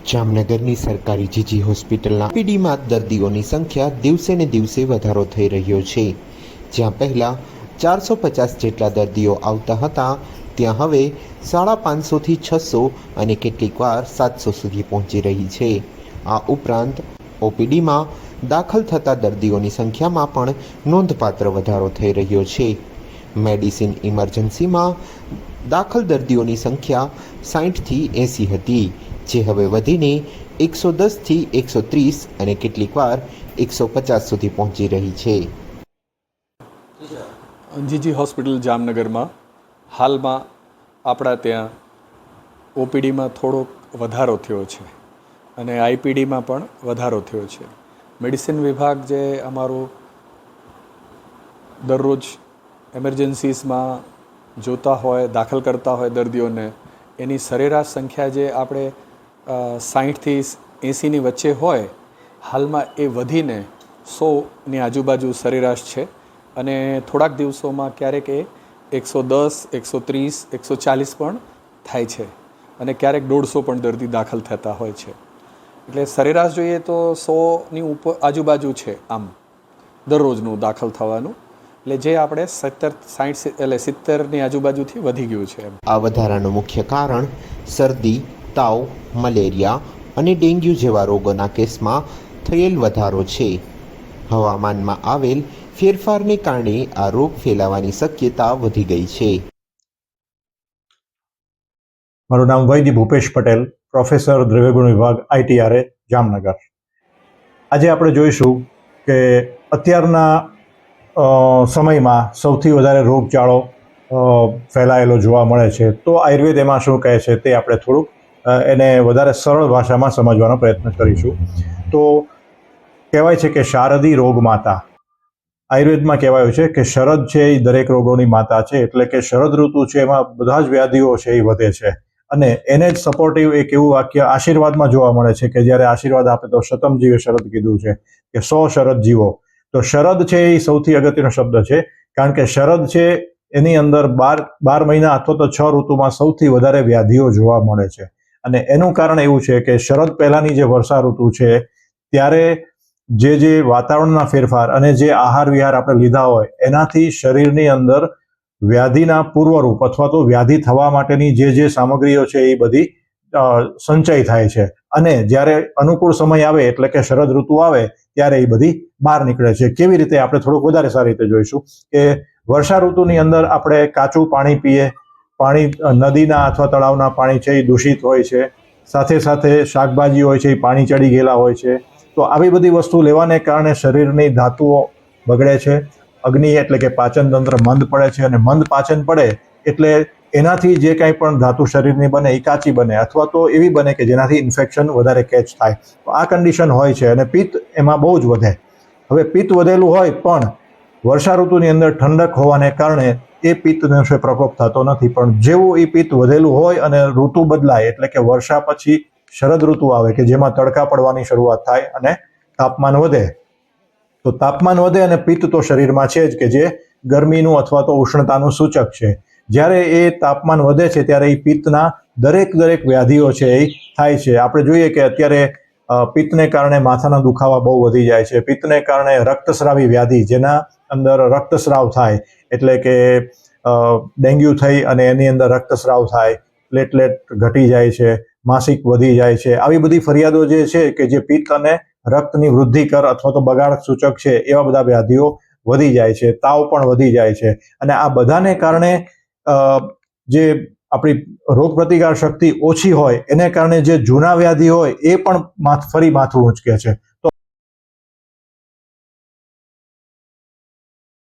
જામનગરની સરકારી જીજી હોસ્પિટલના ઓપીડીમાં દર્દીઓની સંખ્યા દિવસે ને દિવસે વધારો થઈ રહ્યો છે। જ્યાં પહેલાં 450 જેટલા દર્દીઓ આવતા હતા, ત્યાં હવે 550થી 600 અને કેટલીકવાર 700 સુધી પહોંચી રહી છે। આ ઉપરાંત ઓપીડીમાં દાખલ થતા દર્દીઓની સંખ્યામાં પણ નોંધપાત્ર વધારો થઈ રહ્યો છે। મેડિસિન ઇમરજન્સીમાં દાખલ દર્દીઓની સંખ્યા 60થી 80 હતી, જે હવે વધીને 110થી 130 અને કેટલીકવાર 150 સુધી પહોંચી રહી છે। જીજી હોસ્પિટલ જામનગરમાં હાલમાં આપણા ત્યાં ઓપીડીમાં થોડોક વધારો થયો છે અને આઈપીડીમાં પણ વધારો થયો છે। મેડિસિન વિભાગ જે અમારું દરરોજ એમરજન્સીસમાં જોતા હોય, દાખલ કરતા હોય દર્દીઓને, એની સરેરાશ સંખ્યા જે આપણે 60થી 80ની વચ્ચે હોય, હાલમાં એ વધીને 100ની આજુબાજુ સરેરાશ છે અને થોડાક દિવસોમાં ક્યારેક એ 110, 130, 140 પણ થાય છે અને ક્યારેક 150 પણ દર્દી દાખલ થતા હોય છે। એટલે સરેરાશ જોઈએ તો 100ની ઉપર આજુબાજુ છે આમ દરરોજનું દાખલ થવાનું, એટલે જે આપણે 70ની આજુબાજુથી વધી ગયું છે। આ વધારાનું મુખ્ય કારણ શરદી, તાવ, મલેરિયા અને ડેન્ગ્યુ જેવા રોગોના કેસમાં થયેલ વધારો છે। હવામાનમાં આવેલ ફેરફારને કારણે આ રોગ ફેલાવાની શક્યતા વધી ગઈ છે। મારું નામ વૈદ્ય ભૂપેશ પટેલ, પ્રોફેસર દ્રવ્યગુણ વિભાગ ITRA જામનગર। આજે આપણે જોઈશું કે અત્યારના સમયમાં સૌથી વધારે રોગચાળો ફેલાયેલો જોવા મળે છે, તો આયુર્વેદ એમાં શું કહે છે તે આપણે થોડુંક એને વધારે સરળ ભાષામાં સમજવાનો પ્રયત્ન કરીશું। તો કહેવાય છે કે શારદી રોગ માતા, આયુર્વેદમાં કહેવાયું છે કે શરદ છે એ દરેક રોગોની માતા છે, એટલે કે શરદ ઋતુ છે એમાં બધા જ વ્યાધિઓ છે એ વધે છે અને એને જ સપોર્ટિવ એક એવું વાક્ય આશીર્વાદમાં જોવા મળે છે કે જ્યારે આશીર્વાદ આપે તો શતમ જીવે શરદ કીધું છે કે 100 શરદ જીવો। તો શરદ છે એ સૌથી અગત્યનો શબ્દ છે, કારણ કે શરદ છે એની અંદર 12 મહિના અથવા તો 6 ઋતુમાં સૌથી વધારે વ્યાધિઓ જોવા મળે છે અને એનું કારણ એવું છે કે શરદ પહેલાની જે વર્ષા ઋતુ છે ત્યારે જે વાતાવરણના ફેરફાર અને જે આહાર વિહાર આપણે લીધા હોય એનાથી શરીરની અંદર વ્યાધિના પૂર્વરૂપ અથવા તો વ્યાધિ થવા માટેની જે સામગ્રીઓ છે એ બધી સંચય થાય છે અને જ્યારે અનુકૂળ સમય આવે એટલે કે શરદ ઋતુ આવે ત્યારે એ બધી બહાર નીકળે છે। કેવી રીતે આપણે થોડુંક વધારે સારી રીતે જોઈશું કે વર્ષા ઋતુની અંદર આપણે કાચું પાણી પીએ, પાણી નદીના અથવા તળાવના પાણી છે એ દૂષિત હોય છે, સાથે સાથે શાકભાજી હોય છે એ પાણી ચડી ગયેલા હોય છે। તો આવી બધી વસ્તુ લેવાને કારણે શરીરની ધાતુઓ બગડે છે, અગ્નિ એટલે કે પાચન તંત્ર મંદ પડે છે અને મંદ પાચન પડે એટલે એનાથી જે કાંઈ પણ ધાતુ શરીરની બને એ કાચી બને અથવા તો એવી બને કે જેનાથી ઇન્ફેક્શન વધારે કેચ થાય। તો આ કન્ડિશન હોય છે અને પિત્ત એમાં બહુ જ વધે। હવે પિત્ત વધેલું હોય પણ વર્ષા ઋતુની અંદર ઠંડક હોવાને કારણે એ પિત્તનો પ્રકોપ થતો નથી, પણ જેવું એ પિત્ત વધેલું હોય અને ઋતુ બદલાય એટલે કે વર્ષા પછી શરદ ઋતુ આવે કે જેમાં તડકા પડવાની શરૂઆત થાય અને તાપમાન વધે, તો તાપમાન વધે અને પિત્ત તો શરીરમાં છે જ કે જે ગરમીનું અથવા તો ઉષ્ણતાનું સૂચક છે। જ્યારે એ તાપમાન વધે છે ત્યારે એ પિત્તના દરેક વ્યાધિઓ છે એ થાય છે। આપણે જોઈએ કે અત્યારે પિત્તને કારણે માથાના દુખાવા બહુ વધી જાય છે, પિત્તને કારણે રક્તસ્રાવી વ્યાધિ જેના અંદર રક્તસ્રાવ થાય એટલે કે ડેન્ગ્યુ થઈ અને એની અંદર રક્તસ્રાવ થાય, પ્લેટલેટ ઘટી જાય છે, માસિક વધી જાય છે, આવી બધી ફરિયાદો જે છે કે જે પિત્ત અને રક્તની વૃદ્ધિ કર અથવા તો બગાડ સૂચક છે એવા બધા વ્યાધિઓ વધી જાય છે, તાવ પણ વધી જાય છે અને આ બધાને કારણે જે આપણી રોગપ્રતિકાર શક્તિ ઓછી હોય એને કારણે જે જૂના વ્યાધિ હોય એ પણ ફરી માથું ઊંચકે છે।